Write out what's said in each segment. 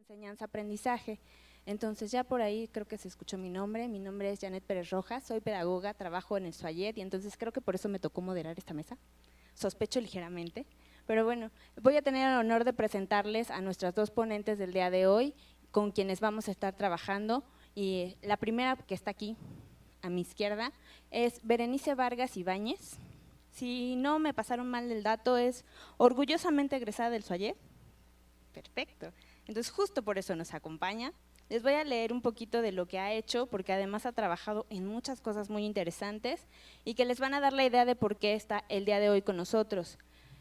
enseñanza-aprendizaje. Entonces ya por ahí creo que se escuchó mi nombre es Janet Pérez Rojas, soy pedagoga, trabajo en el SUAYED y entonces creo que por eso me tocó moderar esta mesa, sospecho ligeramente, pero bueno, voy a tener el honor de presentarles a nuestras dos ponentes del día de hoy, con quienes vamos a estar trabajando, y la primera que está aquí a mi izquierda es Berenice Vargas Ibáñez. Si no me pasaron mal el dato, es orgullosamente egresada del SUAYED. Perfecto. Entonces, justo por eso nos acompaña. Les voy a leer un poquito de lo que ha hecho, porque además ha trabajado en muchas cosas muy interesantes y que les van a dar la idea de por qué está el día de hoy con nosotros.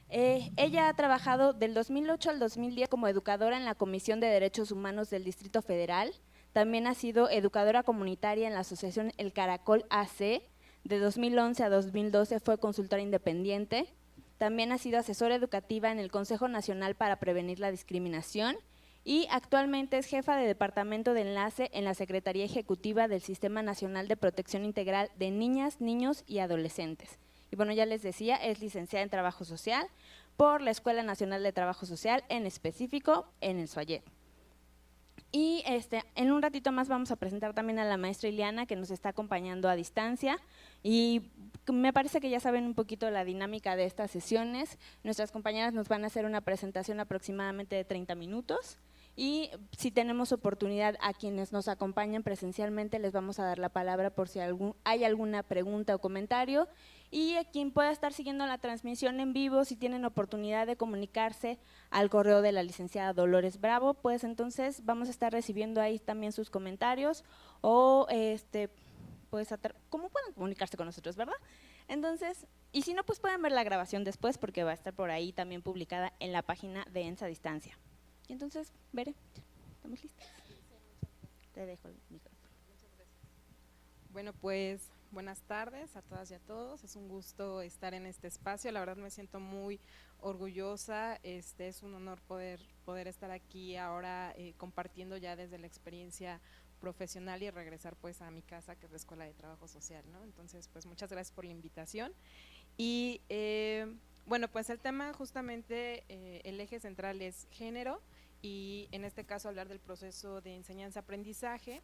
Ella ha trabajado del 2008 al 2010 como educadora en la Comisión de Derechos Humanos del Distrito Federal. También ha sido educadora comunitaria en la asociación El Caracol AC. De 2011 a 2012 fue consultora independiente. También ha sido asesora educativa en el Consejo Nacional para Prevenir la Discriminación y actualmente es jefa de Departamento de Enlace en la Secretaría Ejecutiva del Sistema Nacional de Protección Integral de Niñas, Niños y Adolescentes. Y bueno, ya les decía, es licenciada en Trabajo Social por la Escuela Nacional de Trabajo Social, en específico en el SUAYED. Y en un ratito más vamos a presentar también a la maestra Ileana, que nos está acompañando a distancia, y me parece que ya saben un poquito la dinámica de estas sesiones. Nuestras compañeras nos van a hacer una presentación aproximadamente de 30 minutos, y si tenemos oportunidad a quienes nos acompañan presencialmente les vamos a dar la palabra por si hay alguna pregunta o comentario, y a quien pueda estar siguiendo la transmisión en vivo, si tienen oportunidad de comunicarse al correo de la licenciada Dolores Bravo, pues entonces vamos a estar recibiendo ahí también sus comentarios o pues cómo pueden comunicarse con nosotros, ¿verdad? Entonces, y si no, pues pueden ver la grabación después porque va a estar por ahí también publicada en la página de ENSA Distancia. Y entonces, Bere, ¿estamos listas? Te dejo el micrófono. Bueno, pues buenas tardes a todas y a todos, es un gusto estar en este espacio, la verdad me siento muy orgullosa, es un honor poder estar aquí ahora compartiendo ya desde la experiencia profesional y regresar pues a mi casa, que es la Escuela de Trabajo Social, ¿no? Entonces pues muchas gracias por la invitación y bueno, pues el tema justamente, el eje central es género y en este caso hablar del proceso de enseñanza-aprendizaje.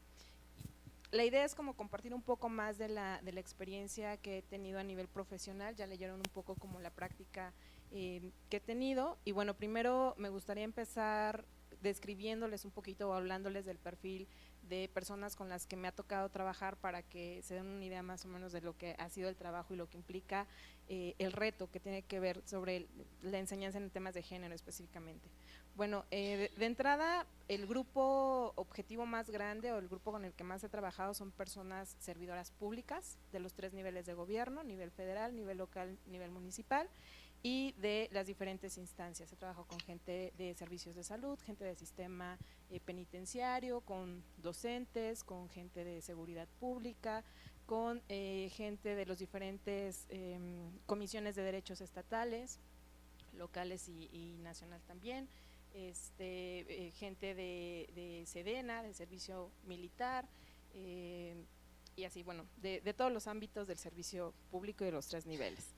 La idea es como compartir un poco más de la experiencia que he tenido a nivel profesional, ya leyeron un poco como la práctica que he tenido y bueno, primero me gustaría empezar describiéndoles un poquito o hablándoles del perfil de personas con las que me ha tocado trabajar para que se den una idea más o menos de lo que ha sido el trabajo y lo que implica el reto que tiene que ver sobre la enseñanza en temas de género específicamente. Bueno, de entrada, el grupo objetivo más grande o el grupo con el que más he trabajado son personas servidoras públicas de los 3 niveles de gobierno, nivel federal, nivel local, nivel municipal y de las diferentes instancias. He trabajado con gente de servicios de salud, gente del sistema penitenciario, con docentes, con gente de seguridad pública, con gente de los diferentes comisiones de derechos estatales, locales y nacional también. Gente de Sedena, de servicio militar y así, bueno, de todos los ámbitos del servicio público y de los 3 niveles.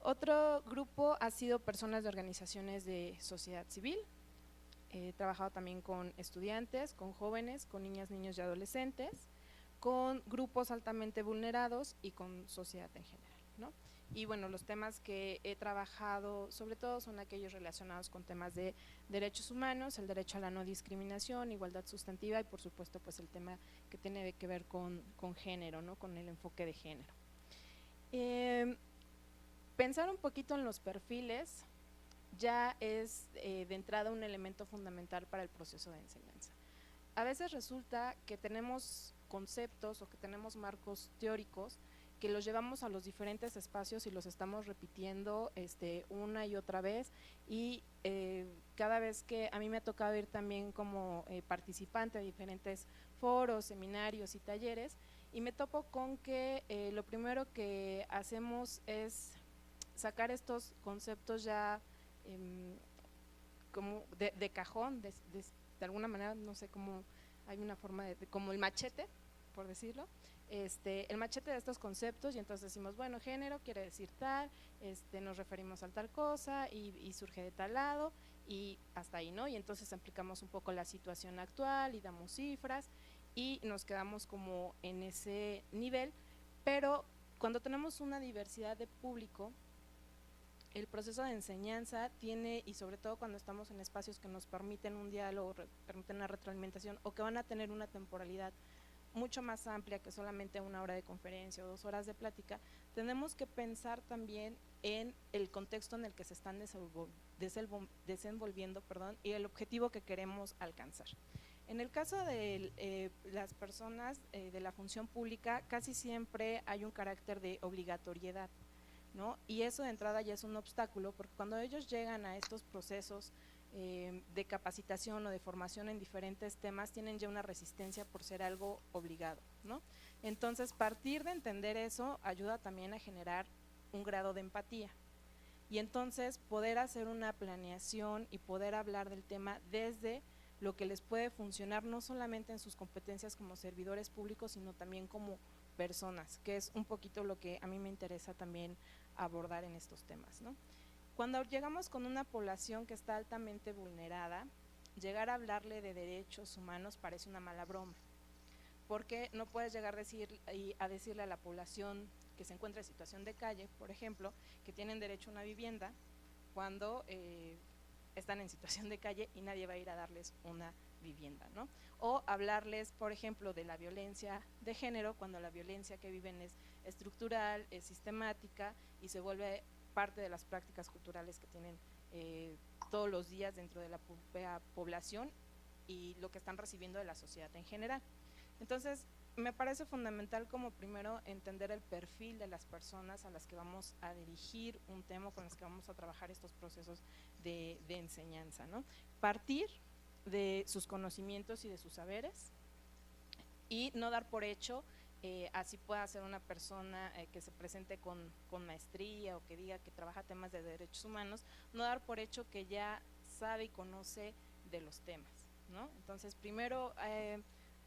Otro grupo ha sido personas de organizaciones de sociedad civil. He trabajado también con estudiantes, con jóvenes, con niñas, niños y adolescentes, con grupos altamente vulnerados y con sociedad en general, ¿no? Y bueno, los temas que he trabajado sobre todo son aquellos relacionados con temas de derechos humanos, el derecho a la no discriminación, igualdad sustantiva y por supuesto pues el tema que tiene que ver con género, ¿no? Con el enfoque de género. Pensar un poquito en los perfiles ya es de entrada un elemento fundamental para el proceso de enseñanza. A veces resulta que tenemos conceptos o que tenemos marcos teóricos que los llevamos a los diferentes espacios y los estamos repitiendo una y otra vez y cada vez que a mí me ha tocado ir también como participante de diferentes foros, seminarios y talleres y me topo con que lo primero que hacemos es sacar estos conceptos ya como de cajón, de alguna manera, no sé cómo, hay una forma como el machete, por decirlo, el machete de estos conceptos y entonces decimos, bueno, género quiere decir tal, nos referimos a tal cosa y surge de tal lado y hasta ahí, ¿no? Y entonces aplicamos un poco la situación actual y damos cifras y nos quedamos como en ese nivel, pero cuando tenemos una diversidad de público, el proceso de enseñanza tiene, y sobre todo cuando estamos en espacios que nos permiten un diálogo, permiten una retroalimentación o que van a tener una temporalidad mucho más amplia que solamente 1 hora de conferencia o 2 horas de plática, tenemos que pensar también en el contexto en el que se están desenvolviendo, y el objetivo que queremos alcanzar. En el caso de las personas de la función pública, casi siempre hay un carácter de obligatoriedad, ¿no? Y eso de entrada ya es un obstáculo, porque cuando ellos llegan a estos procesos de capacitación o de formación en diferentes temas, tienen ya una resistencia por ser algo obligado, ¿no? Entonces, partir de entender eso ayuda también a generar un grado de empatía y entonces poder hacer una planeación y poder hablar del tema desde lo que les puede funcionar no solamente en sus competencias como servidores públicos, sino también como personas, que es un poquito lo que a mí me interesa también abordar en estos temas, ¿no? Cuando llegamos con una población que está altamente vulnerada, llegar a hablarle de derechos humanos parece una mala broma, porque no puedes llegar a decirle a la población que se encuentra en situación de calle, por ejemplo, que tienen derecho a una vivienda cuando están en situación de calle y nadie va a ir a darles una vivienda, ¿no? O hablarles, por ejemplo, de la violencia de género cuando la violencia que viven es estructural, es sistemática y se vuelve parte de las prácticas culturales que tienen todos los días dentro de la población y lo que están recibiendo de la sociedad en general. Entonces, me parece fundamental como primero entender el perfil de las personas a las que vamos a dirigir un tema, con las que vamos a trabajar estos procesos de enseñanza, ¿no? Partir de sus conocimientos y de sus saberes y no dar por hecho, así pueda ser una persona que se presente con maestría o que diga que trabaja temas de derechos humanos, no dar por hecho que ya sabe y conoce de los temas, ¿no? Entonces, primero,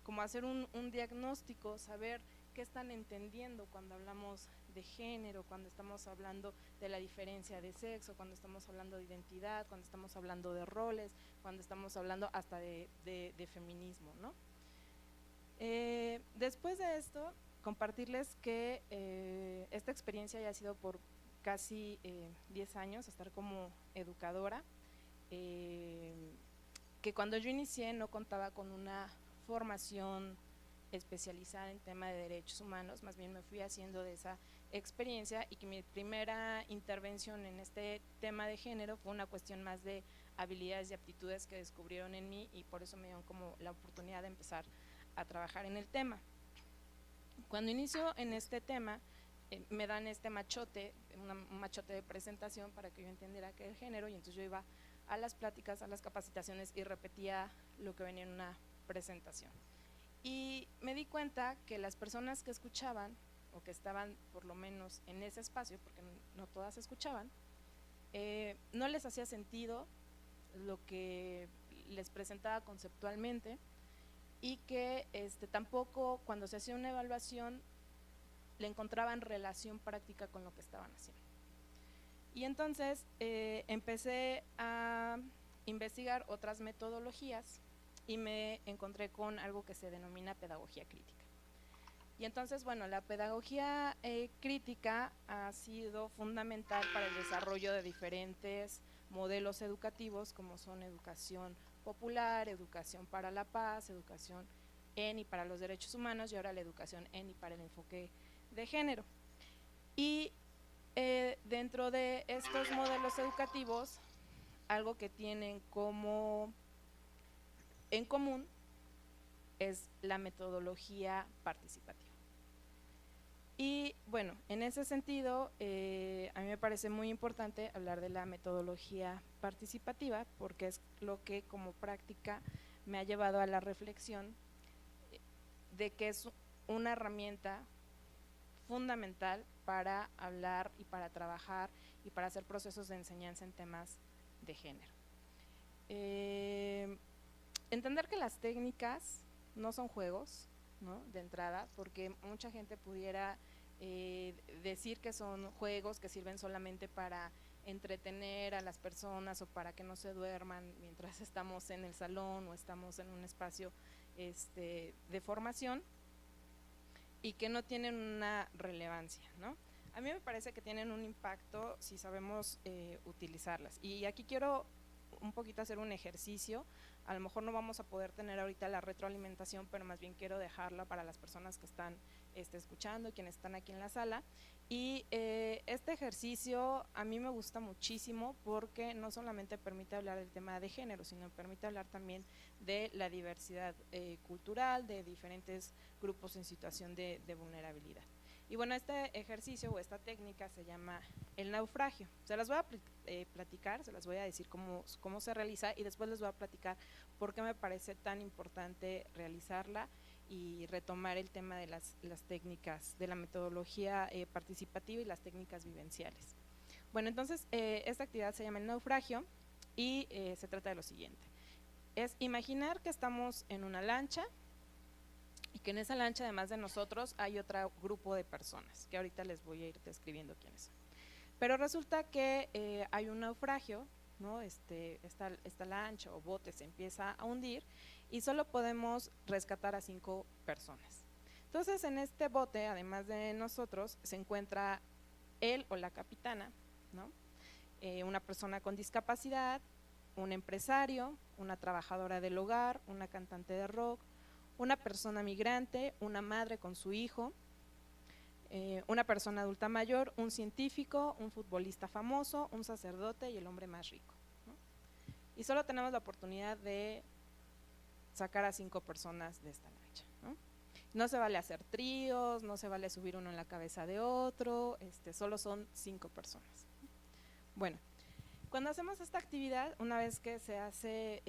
como hacer un diagnóstico, saber qué están entendiendo cuando hablamos de género, cuando estamos hablando de la diferencia de sexo, cuando estamos hablando de identidad, cuando estamos hablando de roles, cuando estamos hablando hasta de feminismo, ¿no? Después de esto, compartirles que esta experiencia ya ha sido por casi 10 años, estar como educadora, que cuando yo inicié no contaba con una formación especializada en tema de derechos humanos, más bien me fui haciendo de esa experiencia y que mi primera intervención en este tema de género fue una cuestión más de habilidades y aptitudes que descubrieron en mí y por eso me dieron como la oportunidad de empezar a trabajar en el tema. Cuando inicio en este tema, me dan este machote, un machote de presentación para que yo entendiera qué es el género y entonces yo iba a las pláticas, a las capacitaciones y repetía lo que venía en una presentación. Y me di cuenta que las personas que escuchaban o que estaban por lo menos en ese espacio, porque no todas escuchaban, no les hacía sentido lo que les presentaba conceptualmente y que tampoco cuando se hacía una evaluación le encontraban relación práctica con lo que estaban haciendo. Y entonces empecé a investigar otras metodologías y me encontré con algo que se denomina pedagogía crítica. Y entonces, bueno, la pedagogía crítica ha sido fundamental para el desarrollo de diferentes modelos educativos como son educación popular, educación para la paz, educación en y para los derechos humanos y ahora la educación en y para el enfoque de género. Y dentro de estos modelos educativos, algo que tienen como en común es la metodología participativa. Y bueno, en ese sentido, a mí me parece muy importante hablar de la metodología participativa porque es lo que como práctica me ha llevado a la reflexión de que es una herramienta fundamental para hablar y para trabajar y para hacer procesos de enseñanza en temas de género. Entender que las técnicas no son juegos, ¿no? De entrada, porque mucha gente pudiera decir que son juegos que sirven solamente para entretener a las personas o para que no se duerman mientras estamos en el salón o estamos en un espacio de formación y que no tienen una relevancia, ¿no? A mí me parece que tienen un impacto si sabemos utilizarlas. Y aquí quiero un poquito hacer un ejercicio. A lo mejor no vamos a poder tener ahorita la retroalimentación, pero más bien quiero dejarla para las personas que están escuchando y quienes están aquí en la sala. Y este ejercicio a mí me gusta muchísimo porque no solamente permite hablar del tema de género, sino permite hablar también de la diversidad cultural, de diferentes grupos en situación de vulnerabilidad. Y bueno, este ejercicio o esta técnica se llama el naufragio. Se las voy a platicar, se las voy a decir cómo se realiza y después les voy a platicar por qué me parece tan importante realizarla y retomar el tema de las técnicas, de la metodología participativa y las técnicas vivenciales. Bueno, entonces esta actividad se llama el naufragio y se trata de lo siguiente. Es imaginar que estamos en una lancha y que en esa lancha, además de nosotros, hay otro grupo de personas, que ahorita les voy a ir describiendo quiénes son. Pero resulta que hay un naufragio, ¿no? Esta lancha o bote se empieza a hundir y solo podemos rescatar a 5 personas. Entonces, en este bote, además de nosotros, se encuentra él o la capitana, ¿no? Una persona con discapacidad, un empresario, una trabajadora del hogar, una cantante de rock, una persona migrante, una madre con su hijo, una persona adulta mayor, un científico, un futbolista famoso, un sacerdote y el hombre más rico, ¿no? Y solo tenemos la oportunidad de sacar a 5 personas de esta lancha, ¿no? No se vale hacer tríos, no se vale subir uno en la cabeza de otro, solo son 5 personas. Bueno, cuando hacemos esta actividad, una vez que se hace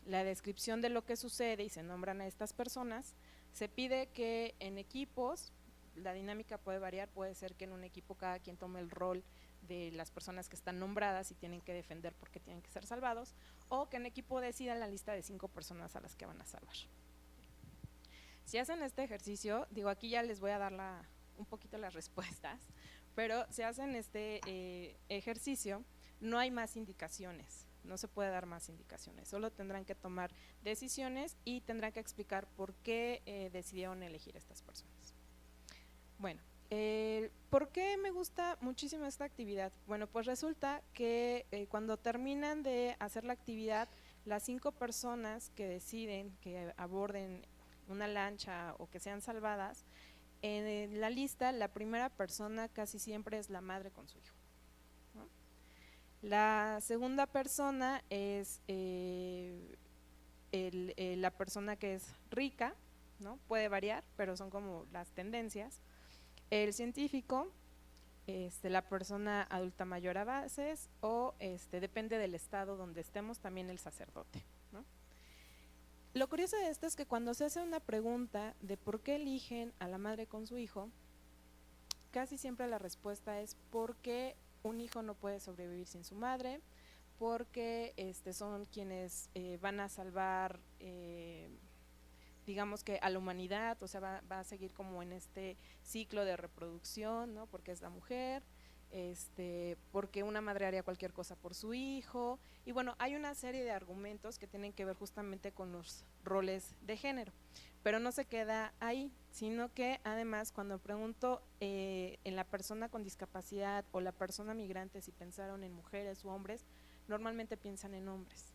la descripción de lo que sucede y se nombran a estas personas, se pide que en equipos, la dinámica puede variar, puede ser que en un equipo cada quien tome el rol de las personas que están nombradas y tienen que defender porque tienen que ser salvados, o que en equipo decidan la lista de 5 personas a las que van a salvar. Si hacen este ejercicio, digo, aquí ya les voy a dar un poquito las respuestas, pero si hacen este ejercicio, no hay más indicaciones. No se puede dar más indicaciones, solo tendrán que tomar decisiones y tendrán que explicar por qué decidieron elegir estas personas. Bueno, ¿por qué me gusta muchísimo esta actividad? Bueno, pues resulta que cuando terminan de hacer la actividad, las 5 personas que deciden que aborden una lancha o que sean salvadas, en la lista la primera persona casi siempre es la madre con su hijo. La segunda persona es la persona que es rica, ¿no? Puede variar, pero son como las tendencias. El científico, la persona adulta mayor a veces, o depende del estado donde estemos, también el sacerdote, ¿no? Lo curioso de esto es que cuando se hace una pregunta de por qué eligen a la madre con su hijo, casi siempre la respuesta es porque un hijo no puede sobrevivir sin su madre, porque son quienes van a salvar, digamos que a la humanidad, o sea, va a seguir como en este ciclo de reproducción, ¿no? Porque es la mujer, porque una madre haría cualquier cosa por su hijo, y bueno, hay una serie de argumentos que tienen que ver justamente con los roles de género. Pero no se queda ahí, sino que además cuando pregunto en la persona con discapacidad o la persona migrante si pensaron en mujeres u hombres, normalmente piensan en hombres,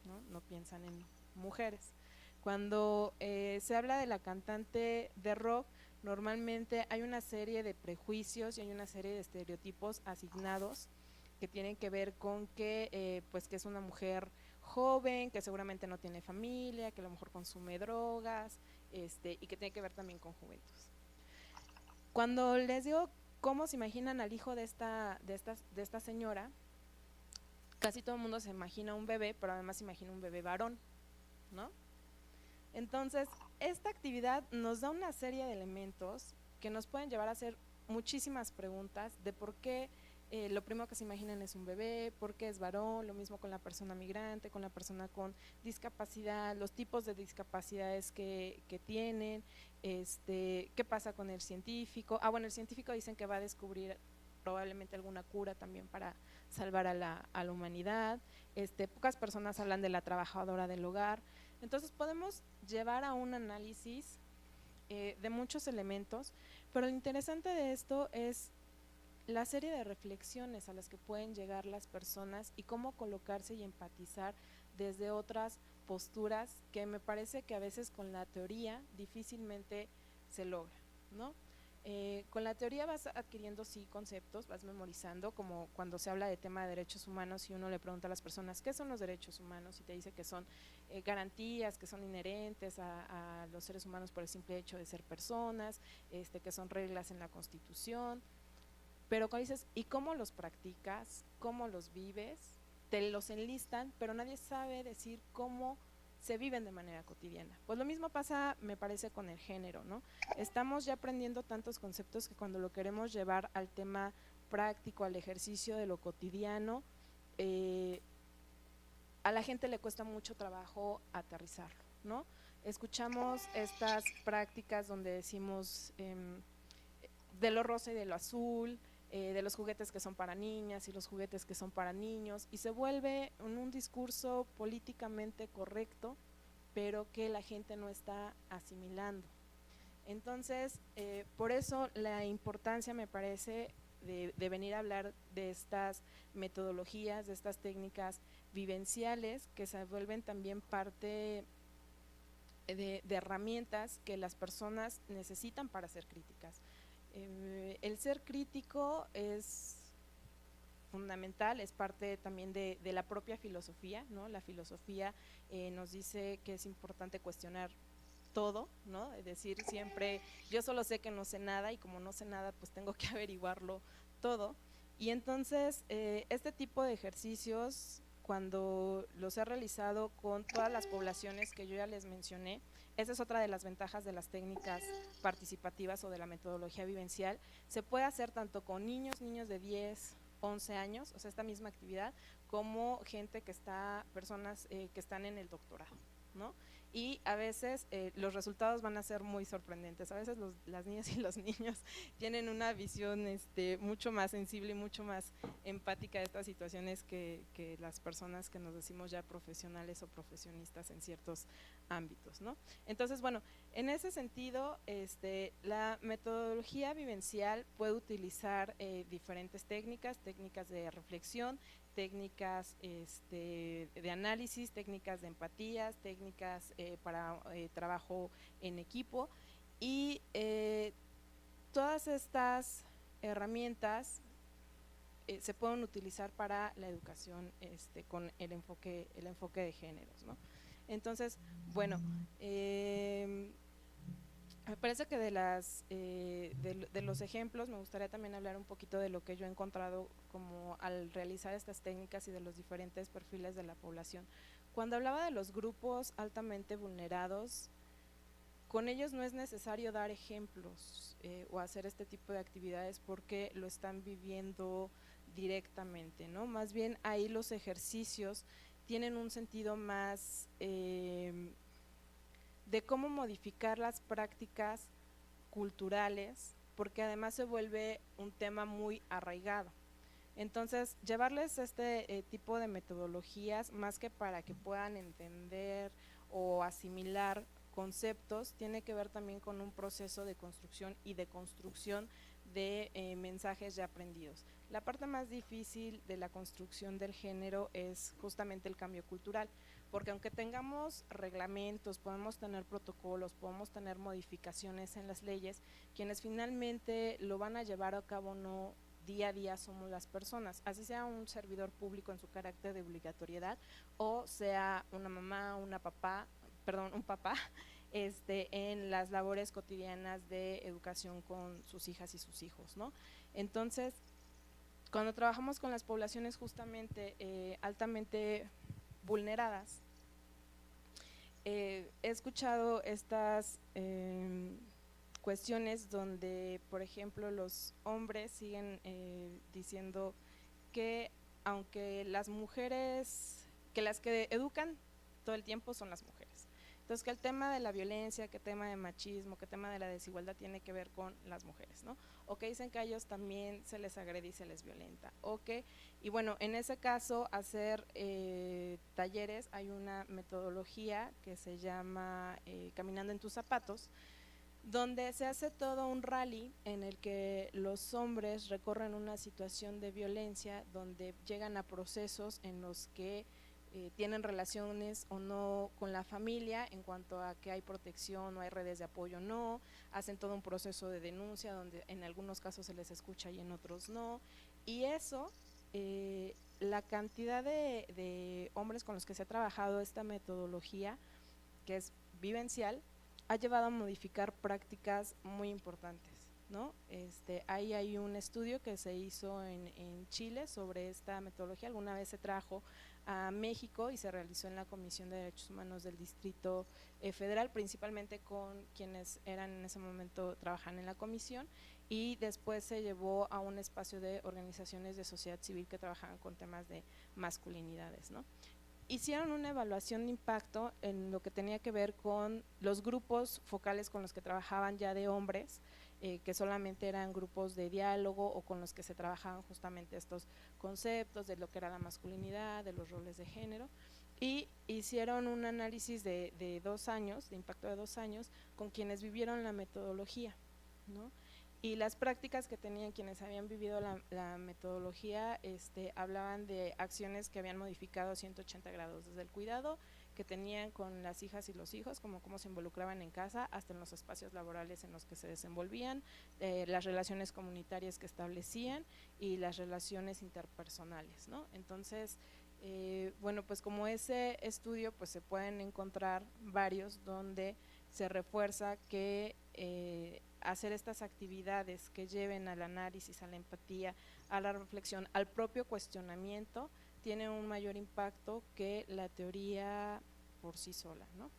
no piensan en mujeres. Cuando se habla de la cantante de rock, normalmente hay una serie de prejuicios y hay una serie de estereotipos asignados que tienen que ver con que, pues que es una mujer joven, que seguramente no tiene familia, que a lo mejor consume drogas, y que tiene que ver también con juventud. Cuando les digo cómo se imaginan al hijo de esta señora, casi todo el mundo se imagina un bebé, pero además se imagina un bebé varón, ¿no? Entonces, esta actividad nos da una serie de elementos que nos pueden llevar a hacer muchísimas preguntas de por qué lo primero que se imaginan es un bebé, por qué es varón, lo mismo con la persona migrante, con la persona con discapacidad, los tipos de discapacidades que tienen, qué pasa con el científico. Bueno, el científico dicen que va a descubrir probablemente alguna cura también para salvar a la humanidad. Pocas personas hablan de la trabajadora del hogar. Entonces podemos llevar a un análisis de muchos elementos, pero lo interesante de esto es la serie de reflexiones a las que pueden llegar las personas y cómo colocarse y empatizar desde otras posturas que me parece que a veces con la teoría difícilmente se logra, ¿no? Con la teoría vas adquiriendo sí conceptos, vas memorizando, como cuando se habla de tema de derechos humanos y uno le pregunta a las personas ¿qué son los derechos humanos? Y te dice que son garantías que son inherentes a los seres humanos por el simple hecho de ser personas, que son reglas en la Constitución. Pero cuando dices, ¿y cómo los practicas? ¿Cómo los vives? Te los enlistan, pero nadie sabe decir cómo se viven de manera cotidiana. Pues lo mismo pasa, me parece, con el género, ¿no? Estamos ya aprendiendo tantos conceptos que cuando lo queremos llevar al tema práctico, al ejercicio de lo cotidiano, a la gente le cuesta mucho trabajo aterrizarlo, ¿no? Escuchamos estas prácticas donde decimos de lo rosa y de lo azul, de los juguetes que son para niñas y los juguetes que son para niños, y se vuelve un discurso políticamente correcto, pero que la gente no está asimilando. Entonces, por eso la importancia, me parece, de venir a hablar de estas metodologías, de estas técnicas vivenciales que se vuelven también parte de herramientas que las personas necesitan para ser críticas. El ser crítico es fundamental, es parte también de la propia filosofía, ¿no? La filosofía nos dice que es importante cuestionar todo, ¿no? Es decir, siempre yo solo sé que no sé nada y como no sé nada pues tengo que averiguarlo todo. Y entonces este tipo de ejercicios, cuando los he realizado con todas las poblaciones que yo ya les mencioné, esa es otra de las ventajas de las técnicas participativas o de la metodología vivencial, se puede hacer tanto con niños de 10, 11 años, o sea, esta misma actividad, como gente que está, personas que están en el doctorado, ¿no? Y a veces los resultados van a ser muy sorprendentes. A veces las niñas y los niños tienen una visión mucho más sensible y mucho más empática de estas situaciones que las personas que nos decimos ya profesionales o profesionistas en ciertos ámbitos, ¿no? Entonces, bueno, en ese sentido, la metodología vivencial puede utilizar diferentes técnicas de reflexión, técnicas de análisis, técnicas de empatías, técnicas para trabajo en equipo, y todas estas herramientas se pueden utilizar para la educación con el enfoque de géneros, ¿no? Entonces, bueno, me parece que de los ejemplos me gustaría también hablar un poquito de lo que yo he encontrado como al realizar estas técnicas y de los diferentes perfiles de la población. Cuando hablaba de los grupos altamente vulnerados, con ellos no es necesario dar ejemplos o hacer este tipo de actividades porque lo están viviendo directamente, ¿no? Más bien ahí los ejercicios tienen un sentido más de cómo modificar las prácticas culturales, porque además se vuelve un tema muy arraigado. Entonces, llevarles este tipo de metodologías, más que para que puedan entender o asimilar conceptos, tiene que ver también con un proceso de construcción y de construcción de mensajes ya aprendidos. La parte más difícil de la construcción del género es justamente el cambio cultural, porque aunque tengamos reglamentos, podemos tener protocolos, podemos tener modificaciones en las leyes, quienes finalmente lo van a llevar a cabo no día a día somos las personas, así sea un servidor público en su carácter de obligatoriedad o sea una mamá, un papá en las labores cotidianas de educación con sus hijas y sus hijos, ¿no? Entonces, cuando trabajamos con las poblaciones justamente altamente vulneradas, he escuchado estas cuestiones donde, por ejemplo, los hombres siguen diciendo que aunque las mujeres, que las que educan todo el tiempo son las mujeres, Entonces, que el tema de la violencia, que el tema de machismo, que el tema de la desigualdad tiene que ver con las mujeres, ¿no? O que dicen que a ellos también se les agrede y se les violenta, y bueno, en ese caso, hacer talleres, hay una metodología que se llama Caminando en tus zapatos, donde se hace todo un rally en el que los hombres recorren una situación de violencia, donde llegan a procesos en los que tienen relaciones o no con la familia en cuanto a que hay protección o hay redes de apoyo o no, hacen todo un proceso de denuncia donde en algunos casos se les escucha y en otros no, y eso, la cantidad de hombres con los que se ha trabajado esta metodología, que es vivencial, ha llevado a modificar prácticas muy importantes, ¿no? Ahí hay un estudio que se hizo en Chile sobre esta metodología, alguna vez se trajo a México y se realizó en la Comisión de Derechos Humanos del Distrito Federal, principalmente con quienes eran en ese momento, trabajan en la comisión, y después se llevó a un espacio de organizaciones de sociedad civil que trabajaban con temas de masculinidades, ¿no? Hicieron una evaluación de impacto en lo que tenía que ver con los grupos focales con los que trabajaban ya de hombres, que solamente eran grupos de diálogo o con los que se trabajaban justamente estos conceptos de lo que era la masculinidad, de los roles de género, y hicieron un análisis de 2 años, de impacto de 2 años, con quienes vivieron la metodología, ¿no? Y las prácticas que tenían quienes habían vivido la metodología, hablaban de acciones que habían modificado 180 grados, desde el cuidado que tenían con las hijas y los hijos, como cómo se involucraban en casa, hasta en los espacios laborales en los que se desenvolvían, las relaciones comunitarias que establecían y las relaciones interpersonales, ¿no? Entonces, bueno, pues como ese estudio, pues se pueden encontrar varios donde se refuerza que hacer estas actividades que lleven al análisis, a la empatía, a la reflexión, al propio cuestionamiento, tiene un mayor impacto que la teoría por sí sola, ¿no?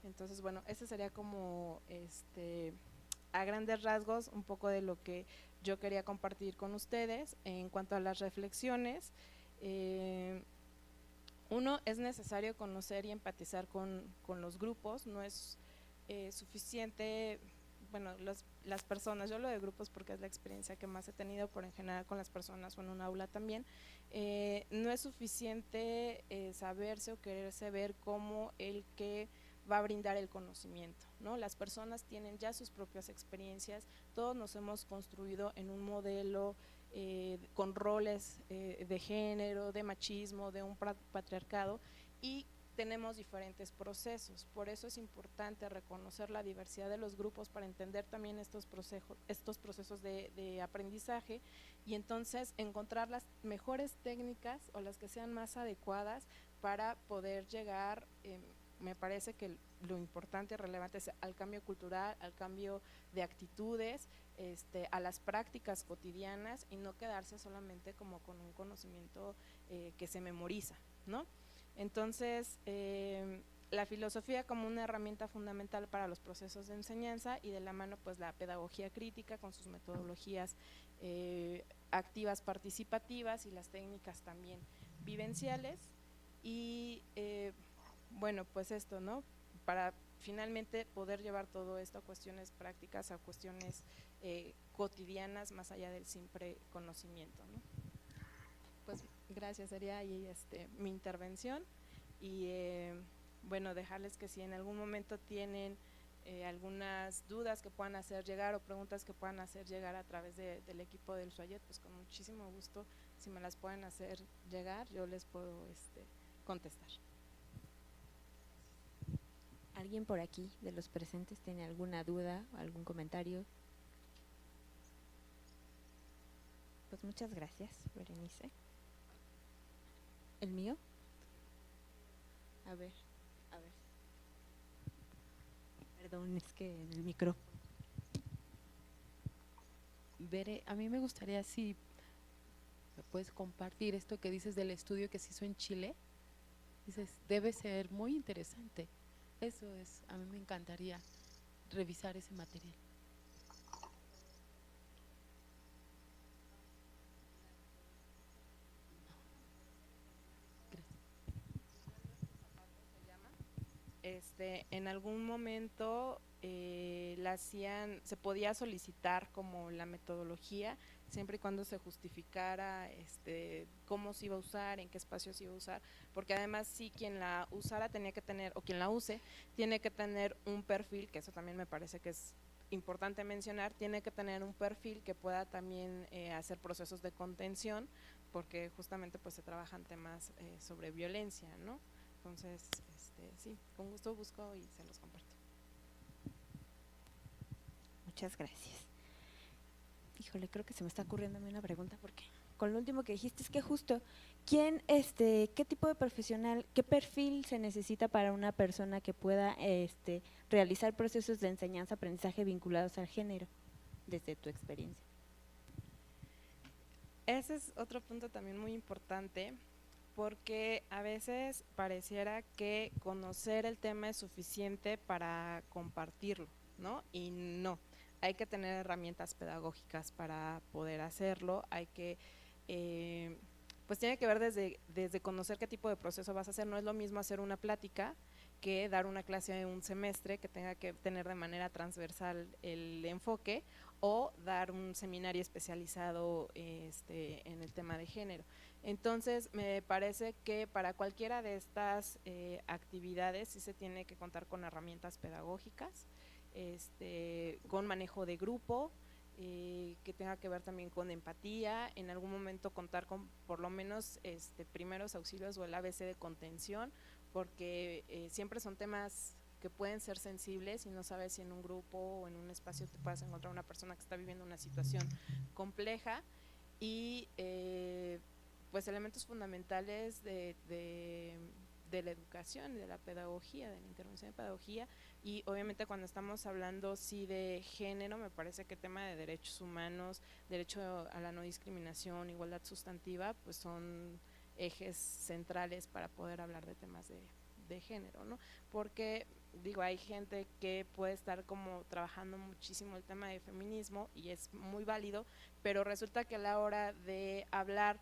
Entonces, bueno, ese sería como a grandes rasgos un poco de lo que yo quería compartir con ustedes. En cuanto a las reflexiones, uno, es necesario conocer y empatizar con los grupos, no es suficiente, bueno, las personas, yo hablo de grupos porque es la experiencia que más he tenido, pero en general con las personas o en un aula también, no es suficiente saberse o quererse ver como el que va a brindar el conocimiento, ¿no? Las personas tienen ya sus propias experiencias, todos nos hemos construido en un modelo con roles de género, de machismo, de un patriarcado, y tenemos diferentes procesos, por eso es importante reconocer la diversidad de los grupos para entender también estos procesos de aprendizaje, y entonces encontrar las mejores técnicas o las que sean más adecuadas para poder llegar, me parece que lo importante y relevante es al cambio cultural, al cambio de actitudes, a las prácticas cotidianas, y no quedarse solamente como con un conocimiento que se memoriza, ¿no? Entonces, la filosofía como una herramienta fundamental para los procesos de enseñanza, y de la mano pues la pedagogía crítica con sus metodologías activas participativas y las técnicas también vivenciales, y bueno, pues esto, ¿no? Para finalmente poder llevar todo esto a cuestiones prácticas, a cuestiones cotidianas, más allá del simple conocimiento, ¿no? Pues gracias, sería ahí mi intervención, y bueno, dejarles que si en algún momento tienen algunas dudas que puedan hacer llegar o preguntas que puedan hacer llegar a través del equipo del Suayet, pues con muchísimo gusto, si me las pueden hacer llegar, yo les puedo contestar. ¿Alguien por aquí de los presentes tiene alguna duda o algún comentario? Pues muchas gracias, Berenice. ¿El mío? A ver. Perdón, es que en el micrófono. Bere, a mí me gustaría si me puedes compartir esto que dices del estudio que se hizo en Chile. Dices, debe ser muy interesante. Eso es, a mí me encantaría revisar ese material. en algún momento se podía solicitar como la metodología, siempre y cuando se justificara cómo se iba a usar, en qué espacio se iba a usar, porque además sí quien la usara tenía que tener, o quien la use, tiene que tener un perfil, que eso también me parece que es importante mencionar, tiene que tener un perfil que pueda también hacer procesos de contención, porque justamente pues se trabajan temas sobre violencia, ¿no? Entonces, sí, con gusto busco y se los comparto. Muchas gracias. Híjole, creo que se me está ocurriendo a mí una pregunta, porque con lo último que dijiste es que justo, ¿qué tipo de profesional, qué perfil se necesita para una persona que pueda realizar procesos de enseñanza-aprendizaje vinculados al género, desde tu experiencia? Ese es otro punto también muy importante, porque a veces pareciera que conocer el tema es suficiente para compartirlo, ¿no? Y no, hay que tener herramientas pedagógicas para poder hacerlo, hay que, pues tiene que ver desde conocer qué tipo de proceso vas a hacer. No es lo mismo hacer una plática que dar una clase de un semestre que tenga que tener de manera transversal el enfoque, o dar un seminario especializado en el tema de género. Entonces, me parece que para cualquiera de estas actividades sí se tiene que contar con herramientas pedagógicas, con manejo de grupo, que tenga que ver también con empatía, en algún momento contar con por lo menos primeros auxilios o el ABC de contención, porque siempre son temas que pueden ser sensibles y no sabes si en un grupo o en un espacio te puedas encontrar una persona que está viviendo una situación compleja, y pues elementos fundamentales de la educación, de la pedagogía, de la intervención de pedagogía. Y obviamente cuando estamos hablando sí de género, me parece que el tema de derechos humanos, derecho a la no discriminación, igualdad sustantiva, pues son ejes centrales para poder hablar de temas de género, ¿no? Porque digo, hay gente que puede estar como trabajando muchísimo el tema de feminismo y es muy válido, pero resulta que a la hora de hablar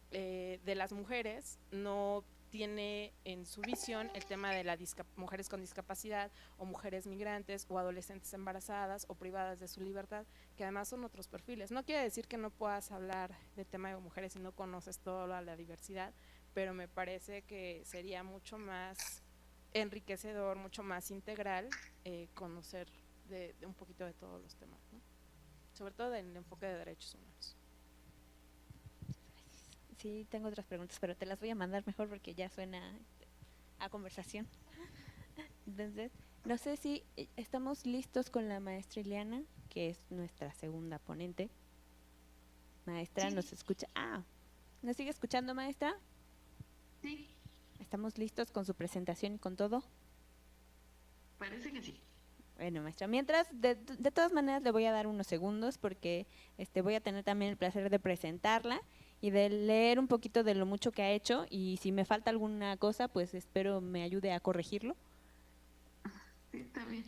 de las mujeres no tiene en su visión el tema de mujeres con discapacidad, o mujeres migrantes, o adolescentes embarazadas o privadas de su libertad, que además son otros perfiles. No quiere decir que no puedas hablar del tema de mujeres si no conoces toda la diversidad, pero me parece que sería mucho más enriquecedor, mucho más integral conocer de un poquito de todos los temas, ¿no? Sobre todo en el enfoque de derechos humanos. Sí, tengo otras preguntas, pero te las voy a mandar mejor porque ya suena a conversación. Entonces, no sé si estamos listos con la maestra Ileana, que es nuestra segunda ponente. Maestra, Sí. ¿nos escucha? ¿nos sigue escuchando, maestra? Sí, ¿Estamos listos con su presentación y con todo? parece que sí. Bueno, maestra, mientras, de todas maneras le voy a dar unos segundos porque voy a tener también el placer de presentarla y de leer un poquito de lo mucho que ha hecho, y si me falta alguna cosa, pues espero me ayude a corregirlo. Sí, está bien.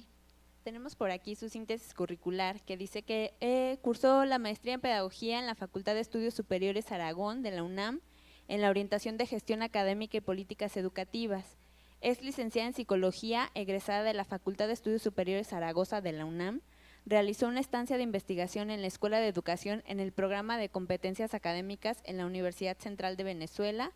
Tenemos por aquí su síntesis curricular, que dice que cursó la maestría en Pedagogía en la Facultad de Estudios Superiores Aragón de la UNAM, en la orientación de Gestión Académica y Políticas Educativas. Es licenciada en Psicología, egresada de la Facultad de Estudios Superiores Zaragoza de la UNAM. Realizó una estancia de investigación en la Escuela de Educación en el Programa de Competencias Académicas en la Universidad Central de Venezuela.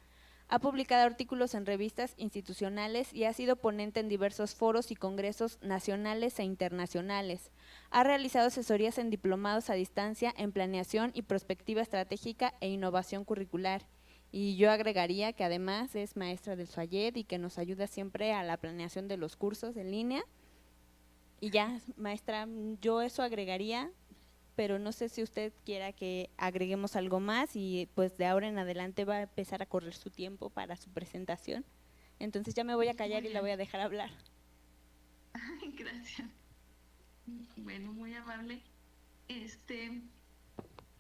Ha publicado artículos en revistas institucionales y ha sido ponente en diversos foros y congresos nacionales e internacionales. Ha realizado asesorías en diplomados a distancia en planeación y prospectiva estratégica e innovación curricular. Y yo agregaría que además es maestra del SUAYED y que nos ayuda siempre a la planeación de los cursos en línea. Y ya, maestra, yo eso agregaría, pero no sé si usted quiera que agreguemos algo más, y pues de ahora en adelante va a empezar a correr su tiempo para su presentación. Entonces ya me voy a callar y la voy a dejar hablar. Gracias. Bueno, muy amable.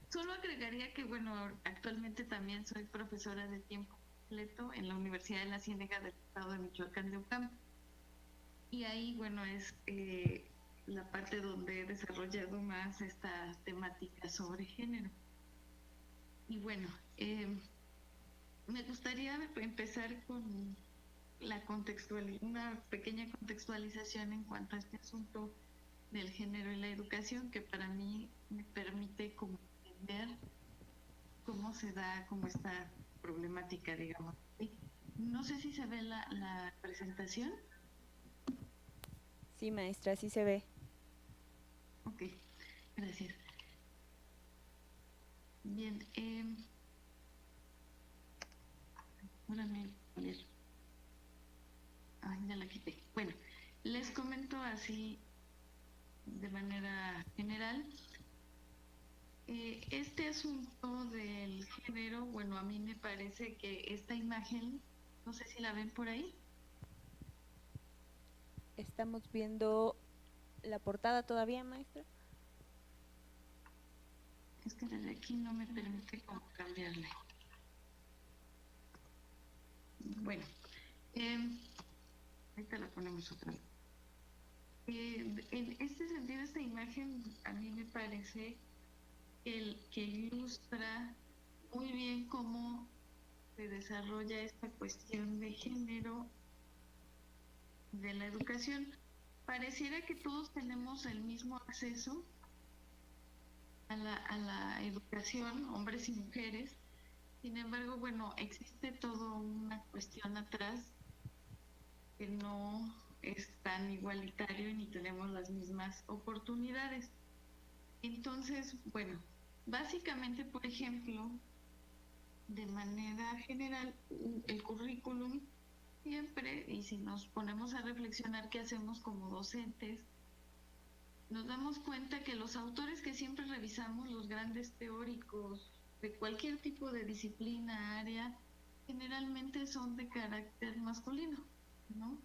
Solo agregaría que, bueno, actualmente también soy profesora de tiempo completo en la Universidad de la Ciénega del Estado de Michoacán de Ocampo. Y ahí, bueno, es la parte donde he desarrollado más esta temática sobre género. Y bueno, me gustaría empezar con una pequeña contextualización en cuanto a este asunto del género en la educación, que para mí me permite como entender cómo se da como esta problemática, digamos. ¿Sí? No sé si se ve la presentación. Sí, maestra, sí se ve. Ok, gracias. Bien, ahora me voy a leer. Ay, ya la quité. Bueno, les comento así de manera general. Este asunto del género, bueno, a mí me parece que esta imagen, no sé si la ven por ahí. Estamos viendo la portada todavía, maestra. Es que desde aquí no me permite como cambiarle. Bueno, ahorita la ponemos otra vez. En este sentido, esta imagen a mí me parece que ilustra muy bien cómo se desarrolla esta cuestión de género de la educación. Pareciera que todos tenemos el mismo acceso a la educación, hombres y mujeres. Sin embargo, bueno, existe toda una cuestión atrás que no es tan igualitario ni tenemos las mismas oportunidades. Entonces, bueno, básicamente, por ejemplo, de manera general, el currículum siempre, y si nos ponemos a reflexionar qué hacemos como docentes, nos damos cuenta que los autores que siempre revisamos, los grandes teóricos de cualquier tipo de disciplina, área, generalmente son de carácter masculino, ¿no?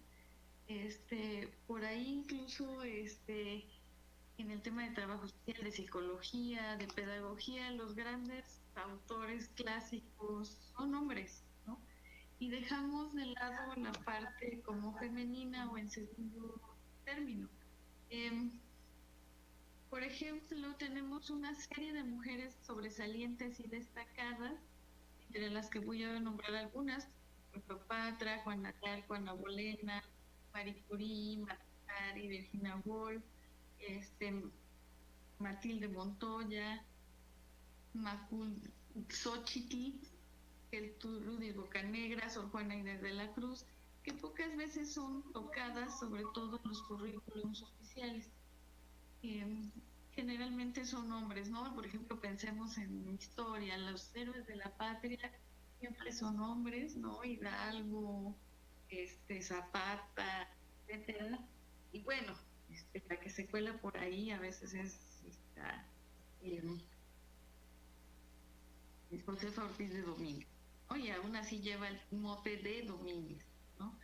Por ahí incluso en el tema de trabajo social, de psicología, de pedagogía, los grandes autores clásicos son hombres, ¿no? Y dejamos de lado la parte como femenina o en segundo término. Por ejemplo, tenemos una serie de mujeres sobresalientes y destacadas, entre las que voy a nombrar algunas: Cleopatra, Juana Natal, Juana Bolena, Marie Curie, Marie Virginia Woolf, Matilde Montoya, Macul Xochitl, Gertrudis Bocanegra, Sor Juana Inés de la Cruz, que pocas veces son tocadas, sobre todo en los currículums oficiales. Generalmente son hombres, ¿no? Por ejemplo, pensemos en historia, los héroes de la patria siempre son hombres, ¿no? Hidalgo, Zapata, etcétera. Y bueno, la que se cuela por ahí a veces es Josefa Ortiz de Domínguez. Oye, aún así lleva el mote de Domínguez, ¿no?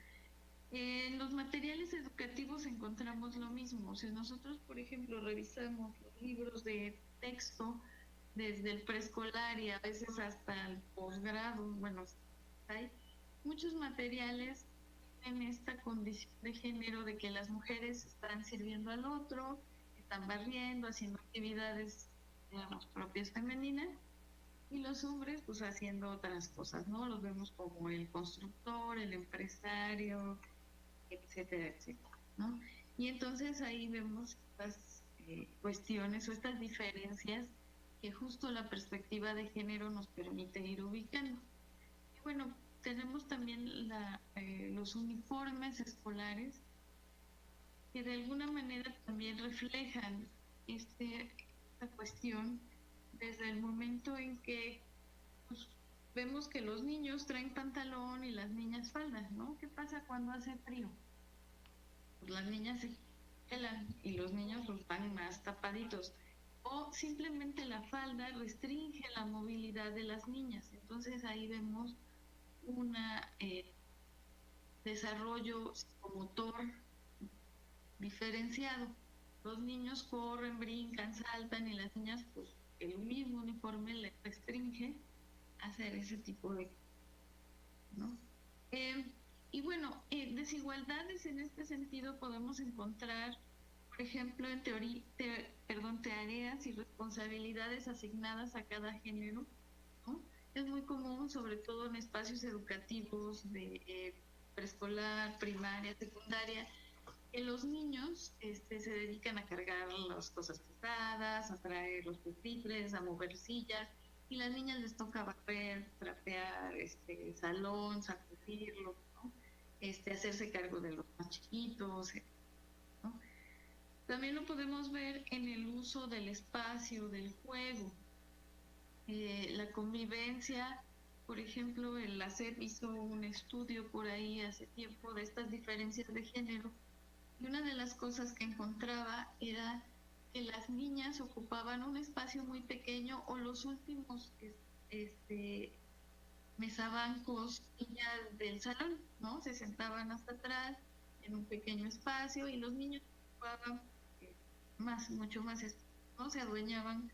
En los materiales educativos encontramos lo mismo. Si nosotros, por ejemplo, revisamos los libros de texto desde el preescolar y a veces hasta el posgrado, bueno, hay muchos materiales en esta condición de género de que las mujeres están sirviendo al otro, están barriendo, haciendo actividades, digamos, propias femeninas, y los hombres pues haciendo otras cosas, ¿no? Los vemos como el constructor, el empresario, etcétera, etcétera, ¿no? Y entonces ahí vemos estas cuestiones o estas diferencias que justo la perspectiva de género nos permite ir ubicando. Y bueno, tenemos también los uniformes escolares que de alguna manera también reflejan esta cuestión desde el momento en que pues, vemos que los niños traen pantalón y las niñas faldas, ¿no? ¿Qué pasa cuando hace frío? Pues las niñas se pelan y los niños los van más tapaditos. O simplemente la falda restringe la movilidad de las niñas. Entonces ahí vemos un desarrollo psicomotor diferenciado. Los niños corren, brincan, saltan y las niñas, pues el mismo uniforme les restringe hacer ese tipo de, ¿no? Y bueno, desigualdades en este sentido podemos encontrar, por ejemplo, en tareas y responsabilidades asignadas a cada género, ¿no? Es muy común, sobre todo en espacios educativos de preescolar, primaria, secundaria, que los niños se dedican a cargar las cosas pesadas, a traer los pupitres, a mover sillas, y las niñas les toca barrer, trapear, salón, sacudirlo, ¿no? Hacerse cargo de los más chiquitos, ¿no? También lo podemos ver en el uso del espacio, del juego, la convivencia. Por ejemplo, la SEP hizo un estudio por ahí hace tiempo de estas diferencias de género, y una de las cosas que encontraba era que las niñas ocupaban un espacio muy pequeño, o los últimos mesabancos niñas del salón, ¿no? Se sentaban hasta atrás en un pequeño espacio, y los niños ocupaban mucho más espacio, ¿no? Se adueñaban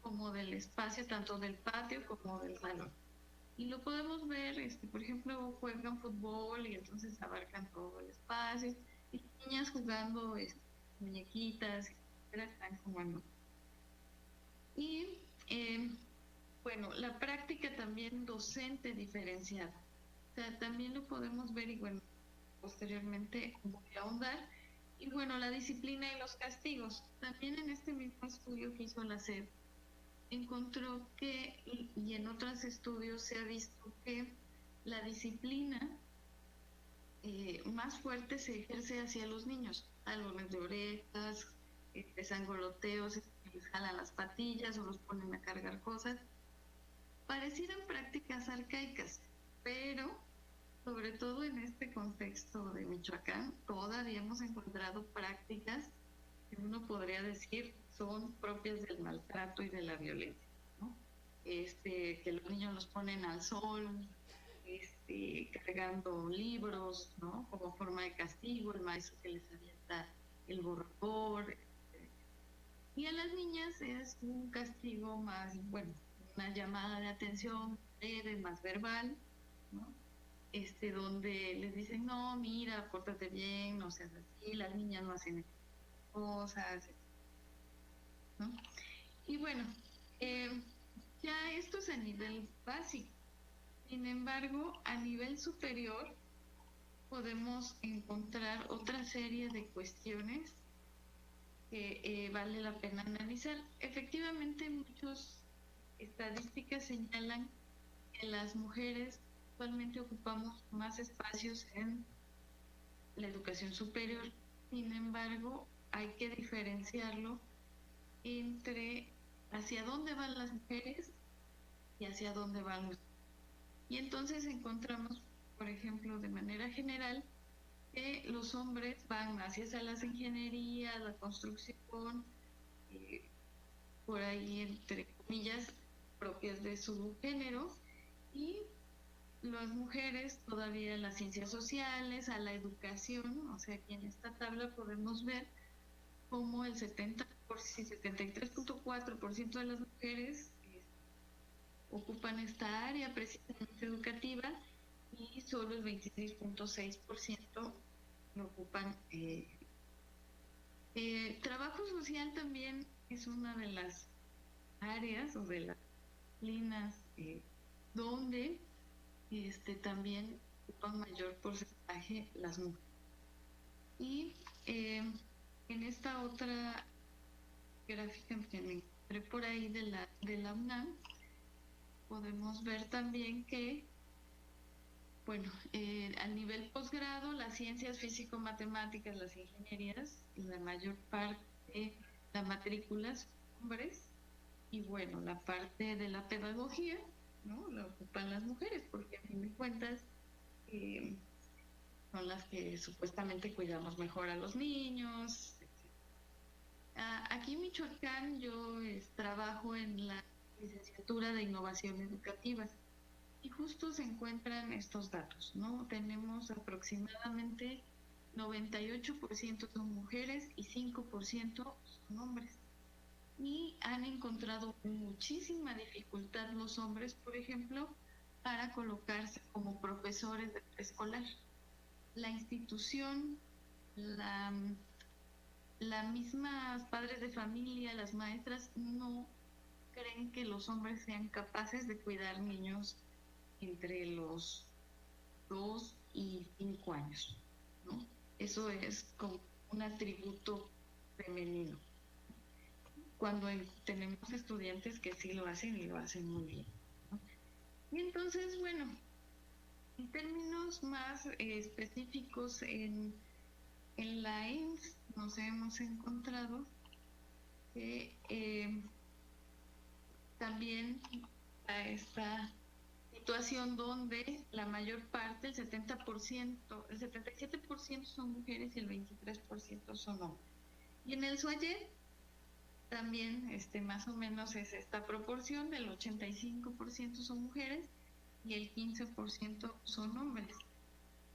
como del espacio, tanto del patio como del salón. Y lo podemos ver, por ejemplo, juegan fútbol y entonces abarcan todo el espacio, y niñas jugando muñequitas, etcétera, están jugando. Y bueno, la práctica también docente diferenciada. O sea, también lo podemos ver, y bueno, posteriormente voy a ahondar. Y bueno, la disciplina y los castigos. También en este mismo estudio que hizo la SEP, encontró que, y en otros estudios se ha visto que la disciplina más fuerte se ejerce hacia los niños, jalones de orejas, sangoloteos, les jalan las patillas o los ponen a cargar cosas. Parecieran prácticas arcaicas, pero sobre todo en este contexto de Michoacán, todavía hemos encontrado prácticas que uno podría decir son propias del maltrato y de la violencia, ¿no? Que los niños los ponen al sol, cargando libros, ¿no? Como forma de castigo, el maestro que les avienta el borrador. Y a las niñas es un castigo más, bueno, una llamada de atención breve, más verbal, ¿no? Donde les dicen, no, mira, pórtate bien, no seas así, las niñas no hacen cosas, ¿no? Y bueno, ya esto es a nivel básico. Sin embargo, a nivel superior podemos encontrar otra serie de cuestiones que vale la pena analizar. Efectivamente, muchas estadísticas señalan que las mujeres actualmente ocupamos más espacios en la educación superior. Sin embargo, hay que diferenciarlo entre hacia dónde van las mujeres y hacia dónde van los. Y entonces encontramos, por ejemplo, de manera general, que los hombres van hacia las ingenierías, la construcción, por ahí entre comillas, propias de su género, y las mujeres todavía en las ciencias sociales, a la educación. O sea, aquí en esta tabla podemos ver cómo el 73.4% de las mujeres ocupan esta área precisamente educativa, y solo el 26.6% lo ocupan. Trabajo social también es una de las áreas o de las disciplinas donde también ocupan mayor porcentaje las mujeres. Y en esta otra gráfica que me encontré por ahí de la UNAM, podemos ver también que, bueno, a nivel posgrado, las ciencias físico-matemáticas, las ingenierías, la mayor parte de la matrícula son hombres, y bueno, la parte de la pedagogía, ¿no?, la ocupan las mujeres, porque a fin de cuentas son las que supuestamente cuidamos mejor a los niños, etc. Aquí en Michoacán yo trabajo en la licenciatura de innovación educativa, y justo se encuentran estos datos, ¿no? Tenemos aproximadamente 98% son mujeres y 5% son hombres. Y han encontrado muchísima dificultad los hombres, por ejemplo, para colocarse como profesores de preescolar. La institución, la misma padres de familia, las maestras, no creen que los hombres sean capaces de cuidar niños entre los 2 y 5 años, ¿no? Eso es como un atributo femenino. Cuando tenemos estudiantes que sí lo hacen y lo hacen muy bien, ¿no? Y entonces, bueno, en términos más específicos en la INS nos hemos encontrado que también a esta situación donde la mayor parte, el 70%, el 77% son mujeres y el 23% son hombres. Y en el SUAYET también más o menos es esta proporción, del 85% son mujeres y el 15% son hombres.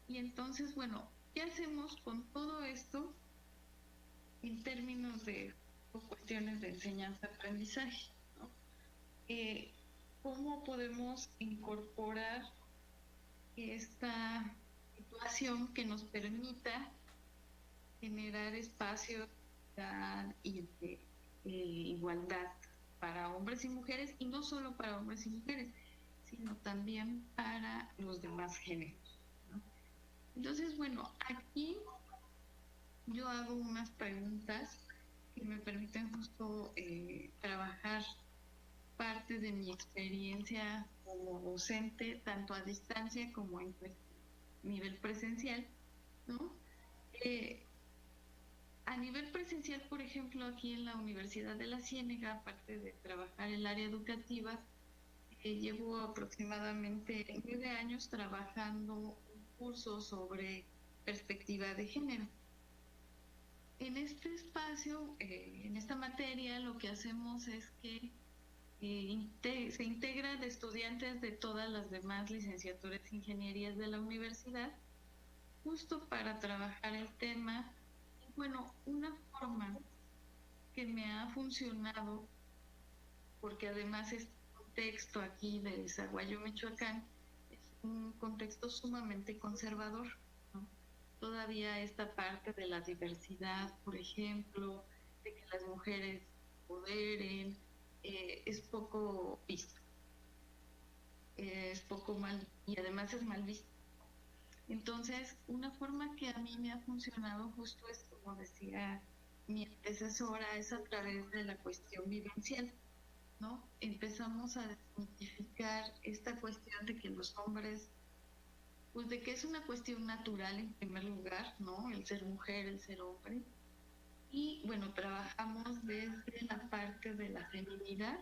Y entonces, bueno, ¿qué hacemos con todo esto en términos de cuestiones de enseñanza-aprendizaje, ¿no? ¿Cómo podemos incorporar esta situación que nos permita generar espacios y de igualdad para hombres y mujeres, y no solo para hombres y mujeres, sino también para los demás géneros, ¿no? Entonces, bueno, aquí yo hago unas preguntas que me permiten justo trabajar parte de mi experiencia como docente, tanto a distancia como en nivel presencial, ¿no? A nivel presencial, por ejemplo, aquí en la Universidad de la Ciénega, aparte de trabajar el área educativa, llevo aproximadamente 9 años trabajando un curso sobre perspectiva de género. En este espacio, en esta materia, lo que hacemos es que se integran estudiantes de todas las demás licenciaturas e ingenierías de la universidad, justo para trabajar el tema. Bueno, una forma que me ha funcionado, porque además este contexto aquí de Zaguayo, Michoacán, es un contexto sumamente conservador, ¿no? Todavía esta parte de la diversidad, por ejemplo, de que las mujeres poderen, es poco visto, es poco mal, y además es mal visto. Entonces, una forma que a mí me ha funcionado justo es, como decía mi antecesora, es a través de la cuestión vivencial, ¿no? Empezamos a desmitificar esta cuestión de que los hombres, pues de que es una cuestión natural en primer lugar, ¿no? El ser mujer, el ser hombre. Y bueno, trabajamos desde la parte de la feminidad,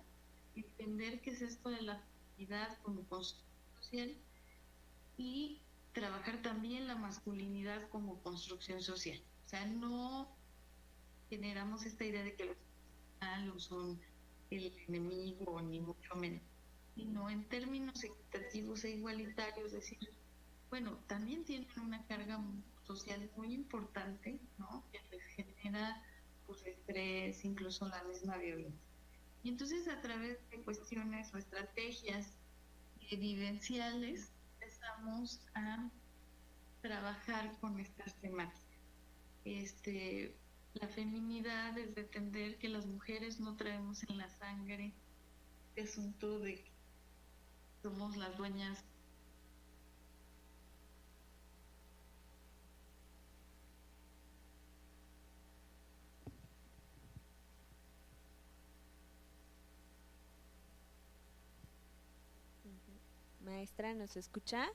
entender qué es esto de la feminidad como construcción social y trabajar también la masculinidad como construcción social. O sea, no generamos esta idea de que los malos son el enemigo, ni mucho menos, sino en términos equitativos e igualitarios, decir, bueno, también tienen una carga social muy importante, ¿no? Que les genera pues estrés, incluso la misma violencia. Y entonces a través de cuestiones o estrategias vivenciales empezamos a trabajar con estas temáticas. La feminidad es de entender que las mujeres no traemos en la sangre este asunto de que somos las dueñas. Maestra, ¿nos escucha?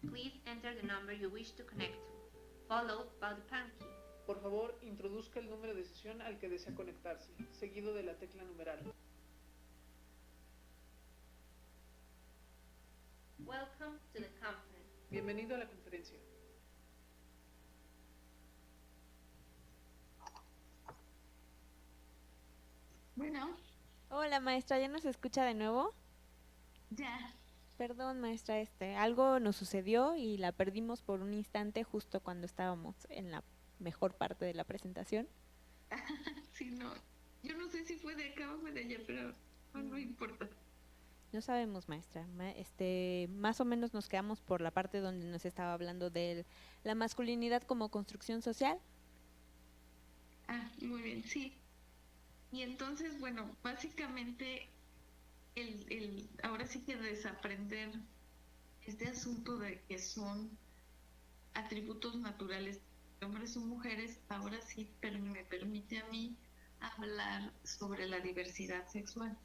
Please enter the number you wish to connect to, followed by the pound key. Por favor, introduzca el número de sesión al que desea conectarse, seguido de la tecla numeral. Welcome to the conference. Bienvenido a la conferencia. Bueno, Hola maestra, ¿ya nos escucha de nuevo? ya. Perdón maestra, algo nos sucedió y la perdimos por un instante justo cuando estábamos en la mejor parte de la presentación. Sí, no. Yo no sé si fue de acá o fue de allá, pero no importa. No sabemos maestra, más o menos nos quedamos por la parte donde nos estaba hablando de la masculinidad como construcción social. Ah, muy bien, sí. Y entonces, bueno, básicamente ahora sí que desaprender este asunto de que son atributos naturales de hombres o mujeres, ahora sí me permite a mí hablar sobre la diversidad sexual.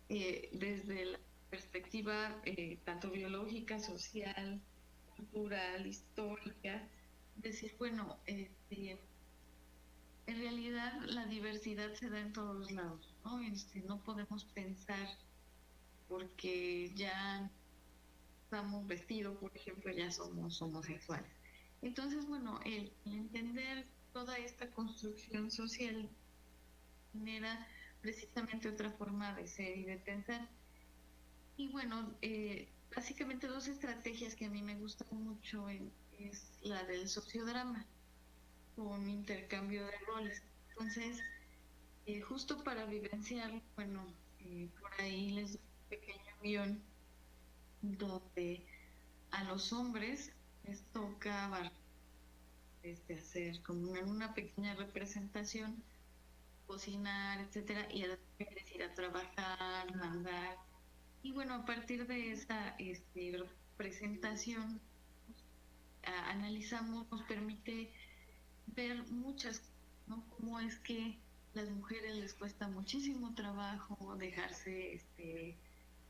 Desde la perspectiva tanto biológica, social, cultural, histórica, decir, bueno, en realidad la diversidad se da en todos lados, ¿no? No podemos pensar porque ya estamos vestidos, por ejemplo, ya somos homosexuales. Entonces, bueno, el entender toda esta construcción social genera precisamente otra forma de ser y de pensar. Y bueno, básicamente dos estrategias que a mí me gustan mucho es la del sociodrama, con intercambio de roles. Entonces, justo para vivenciar, bueno, por ahí les doy un pequeño guión donde a los hombres les toca hacer como en una pequeña representación, cocinar, etcétera, y a las mujeres ir a trabajar, mandar. Y bueno, a partir de esa presentación, analizamos, nos permite ver muchas cosas, ¿no? Cómo es que las mujeres les cuesta muchísimo trabajo dejarse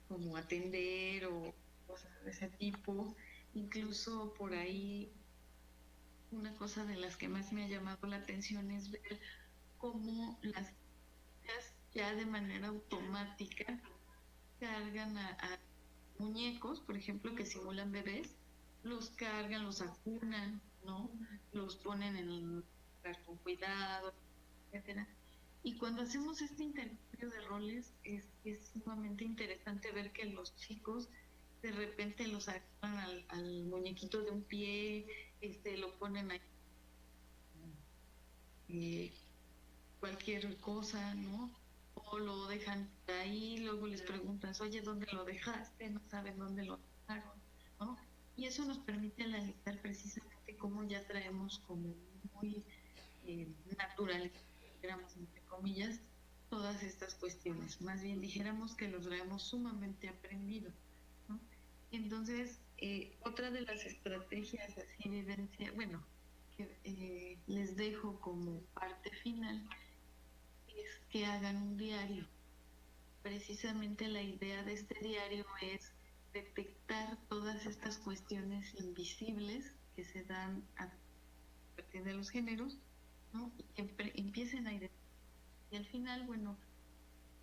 como atender o cosas de ese tipo. Incluso por ahí una cosa de las que más me ha llamado la atención es ver cómo las chicas ya de manera automática cargan a muñecos, por ejemplo, que simulan bebés, los cargan, los acunan, ¿no? Los ponen en el lugar con cuidado, etcétera. Y cuando hacemos este intercambio de roles, es sumamente interesante ver que los chicos de repente los agarran al muñequito de un pie, lo ponen ahí, cualquier cosa, ¿no? O lo dejan ahí, luego les preguntas, oye, ¿dónde lo dejaste? No saben dónde lo dejaron, ¿no? Y eso nos permite analizar precisamente cómo ya traemos como muy natural, digamos, entre comillas, todas estas cuestiones. Más bien dijéramos que los traemos sumamente aprendido, ¿no? Entonces, otra de las estrategias así evidencia, bueno, que les dejo como parte final, es que hagan un diario. Precisamente la idea de este diario es detectar todas estas cuestiones invisibles que se dan a partir de los géneros, ¿no? Y que empiecen a identificar. Y al final, bueno,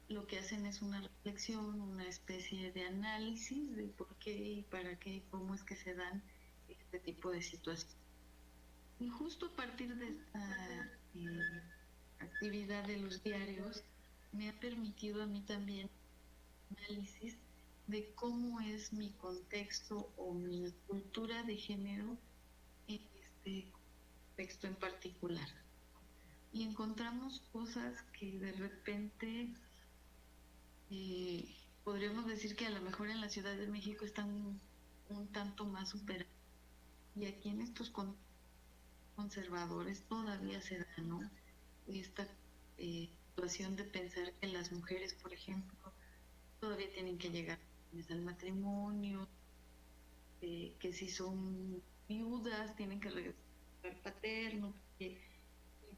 lo que hacen es una reflexión, una especie de análisis de por qué y para qué, cómo es que se dan este tipo de situaciones. Y justo a partir de esta actividad de los diarios, me ha permitido a mí también análisis de cómo es mi contexto o mi cultura de género en este contexto en particular. Y encontramos cosas que de repente podríamos decir que a lo mejor en la Ciudad de México están un tanto más superadas. Y aquí en estos conservadores todavía se da, ¿no? Esta situación de pensar que las mujeres, por ejemplo, todavía tienen que llegar al matrimonio, que si son viudas tienen que regresar al paterno, que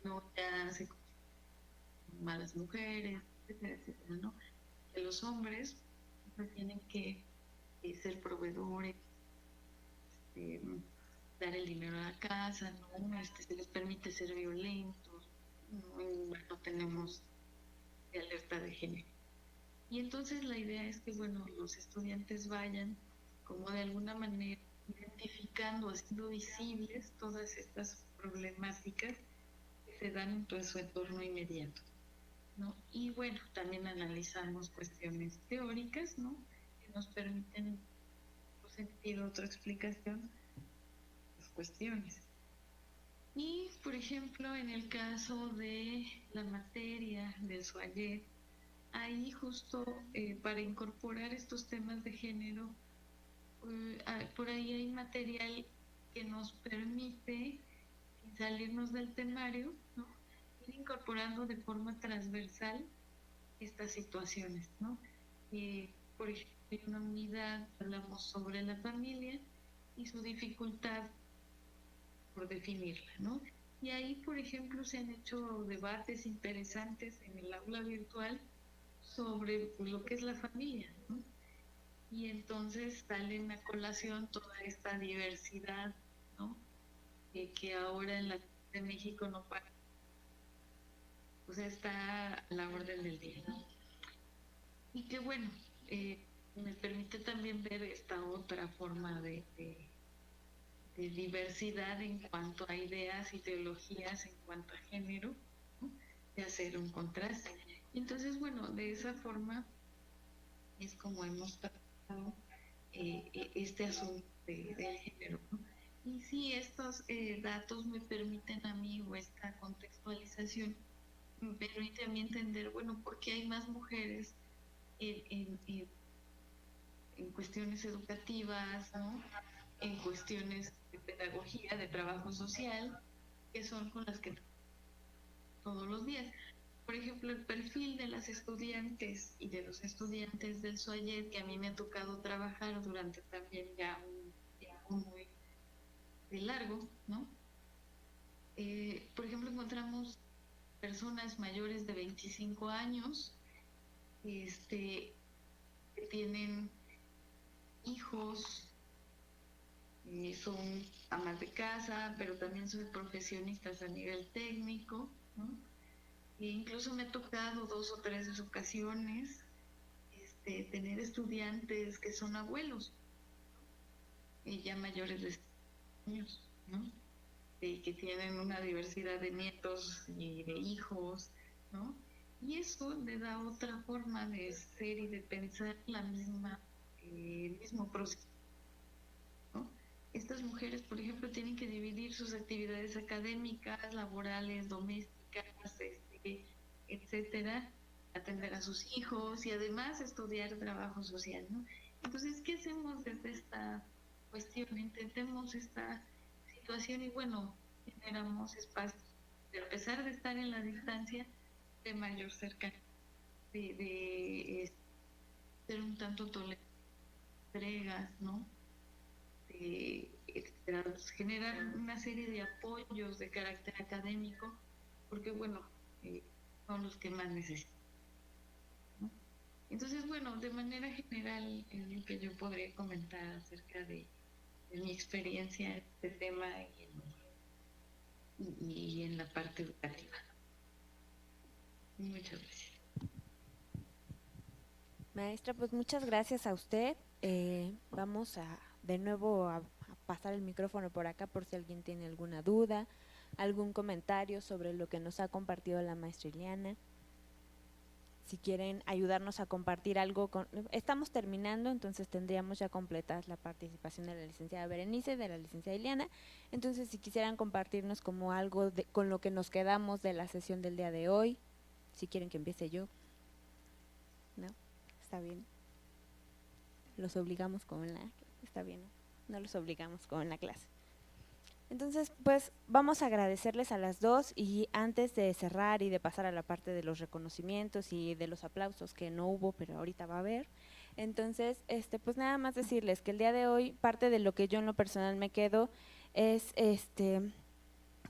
no ya se consideran malas mujeres, etcétera, etcétera, ¿no? Que los hombres tienen que ser proveedores, dar el dinero a la casa, ¿no? Se les permite ser violentos, no tenemos de alerta de género. Y entonces la idea es que, bueno, los estudiantes vayan como de alguna manera identificando, haciendo visibles todas estas problemáticas que se dan en todo su entorno inmediato, ¿no? Y bueno, también analizamos cuestiones teóricas, ¿no? Que nos permiten, por sentido, otra explicación, las cuestiones. Y, por ejemplo, en el caso de la materia del SUAYET, ahí justo para incorporar estos temas de género, por ahí hay material que nos permite, sin salirnos del temario, ¿no? Ir incorporando de forma transversal estas situaciones, ¿no? Por ejemplo, en una unidad hablamos sobre la familia y su dificultad por definirla, ¿no? Y ahí, por ejemplo, se han hecho debates interesantes en el aula virtual sobre lo que es la familia, ¿no? Y entonces salen a colación toda esta diversidad, ¿no? Que ahora en la Ciudad de México no para, o sea, está a la orden del día, ¿no? Y que bueno, me permite también ver esta otra forma de diversidad en cuanto a ideas, ideologías, en cuanto a género, ¿no? De hacer un contraste. Entonces, bueno, de esa forma es como hemos tratado este asunto del género, ¿no? Y sí, estos datos me permiten a mí, o esta contextualización, me permite a mí entender, bueno, por qué hay más mujeres en cuestiones educativas, ¿no? En cuestiones de pedagogía, de trabajo social, que son con las que todos los días. Por ejemplo, el perfil de las estudiantes y de los estudiantes del SUAYET, que a mí me ha tocado trabajar durante también ya un tiempo muy largo, ¿no? Por ejemplo, encontramos personas mayores de 25 años, que tienen hijos, son amas de casa, pero también son profesionistas a nivel técnico, ¿no? E incluso me ha tocado 2 o 3 ocasiones tener estudiantes que son abuelos, ya mayores de 60 años, ¿no? Que tienen una diversidad de nietos y de hijos, ¿no? Y eso le da otra forma de ser y de pensar el mismo proceso, ¿no? Estas mujeres, por ejemplo, tienen que dividir sus actividades académicas, laborales, domésticas, etcétera, atender a sus hijos y además estudiar trabajo social, ¿no? Entonces, ¿qué hacemos desde esta cuestión? Entendemos esta situación y bueno, generamos espacios, a pesar de estar en la distancia, de mayor cercanía, de ser un tanto tolerantes, entregas, ¿no? Generar una serie de apoyos de carácter académico, porque bueno, son los que más necesitan, ¿no? Entonces, bueno, de manera general, es lo que yo podría comentar acerca de mi experiencia en este tema y en la parte educativa. Muchas gracias. Maestra, pues muchas gracias a usted. Vamos de nuevo a pasar el micrófono por acá por si alguien tiene alguna duda, algún comentario sobre lo que nos ha compartido la maestra Ileana. Si quieren ayudarnos a compartir algo, estamos terminando, entonces tendríamos ya completas la participación de la licenciada Berenice, de la licenciada Ileana. Entonces, si quisieran compartirnos como algo con lo que nos quedamos de la sesión del día de hoy, si quieren que empiece yo. ¿No? Está bien. Los obligamos como en la… Está bien, ¿no? No los obligamos como en la clase. Entonces, pues vamos a agradecerles a las dos y antes de cerrar y de pasar a la parte de los reconocimientos y de los aplausos que no hubo, pero ahorita va a haber. Entonces, pues nada más decirles que el día de hoy parte de lo que yo en lo personal me quedo es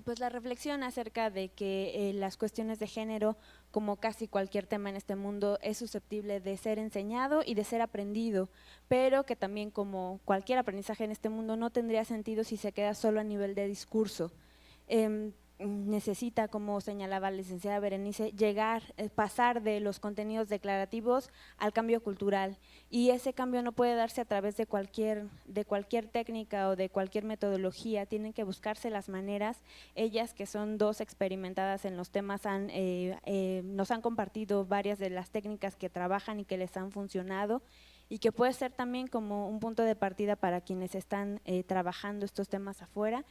pues la reflexión acerca de que las cuestiones de género, como casi cualquier tema en este mundo, es susceptible de ser enseñado y de ser aprendido, pero que también como cualquier aprendizaje en este mundo no tendría sentido si se queda solo a nivel de discurso. Necesita, como señalaba la licenciada Berenice, pasar de los contenidos declarativos al cambio cultural, y ese cambio no puede darse a través de cualquier técnica o de cualquier metodología. Tienen que buscarse las maneras. Ellas, que son dos experimentadas en los temas, nos han compartido varias de las técnicas que trabajan y que les han funcionado, y que puede ser también como un punto de partida para quienes están trabajando estos temas afuera,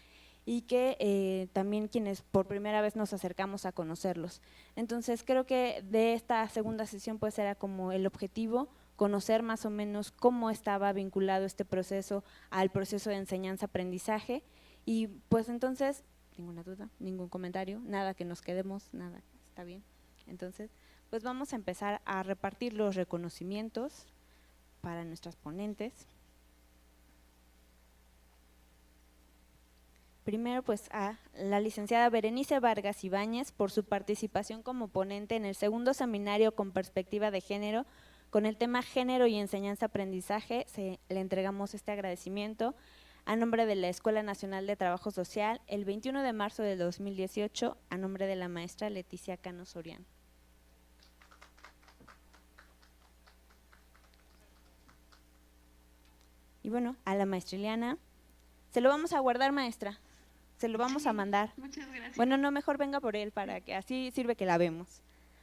y que también quienes por primera vez nos acercamos a conocerlos. Entonces creo que de esta segunda sesión pues era como el objetivo, conocer más o menos cómo estaba vinculado este proceso al proceso de enseñanza-aprendizaje, y pues entonces, ninguna duda, ningún comentario, nada que nos quedemos, nada, está bien. Entonces, pues vamos a empezar a repartir los reconocimientos para nuestras ponentes. Primero, pues a la licenciada Berenice Vargas Ibáñez por su participación como ponente en el segundo seminario con perspectiva de género con el tema Género y Enseñanza-Aprendizaje. Le entregamos este agradecimiento a nombre de la Escuela Nacional de Trabajo Social el 21 de marzo del 2018, a nombre de la maestra Leticia Cano Soriano. Y bueno, a la maestra Ileana, se lo vamos a guardar, maestra. Se lo vamos a mandar. Muchas gracias. Bueno, no, mejor venga por él, para que así sirve que la vemos.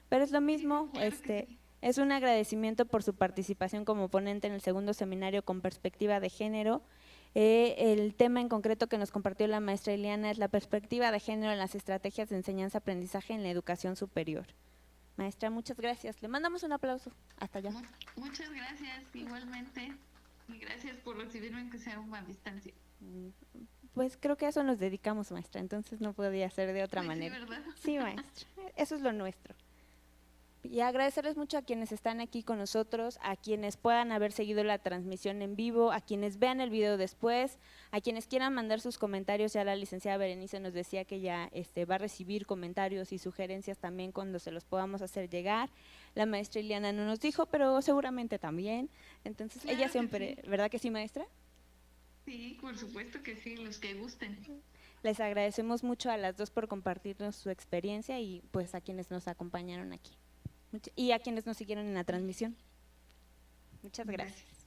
Pero es lo mismo, Claro que sí. es un agradecimiento por su participación como ponente en el segundo seminario con perspectiva de género. El tema en concreto que nos compartió la maestra Ileana es la perspectiva de género en las estrategias de enseñanza-aprendizaje en la educación superior. Maestra, muchas gracias. Le mandamos un aplauso. Hasta allá. Muchas gracias, igualmente. Y gracias por recibirme, aunque sea a distancia. Pues creo que a eso nos dedicamos, maestra, entonces no podía ser de otra Pues sí, manera. ¿verdad? Sí, maestra, eso es lo nuestro. Y agradecerles mucho a quienes están aquí con nosotros, a quienes puedan haber seguido la transmisión en vivo, a quienes vean el video después, a quienes quieran mandar sus comentarios. Ya la licenciada Berenice nos decía que ya va a recibir comentarios y sugerencias también cuando se los podamos hacer llegar. La maestra Ileana no nos dijo, pero seguramente también. Entonces Claro ella que siempre, sí. ¿verdad que sí, maestra? Sí, por supuesto que sí, los que gusten. Les agradecemos mucho a las dos por compartirnos su experiencia, y pues a quienes nos acompañaron aquí. Y a quienes nos siguieron en la transmisión. Muchas gracias.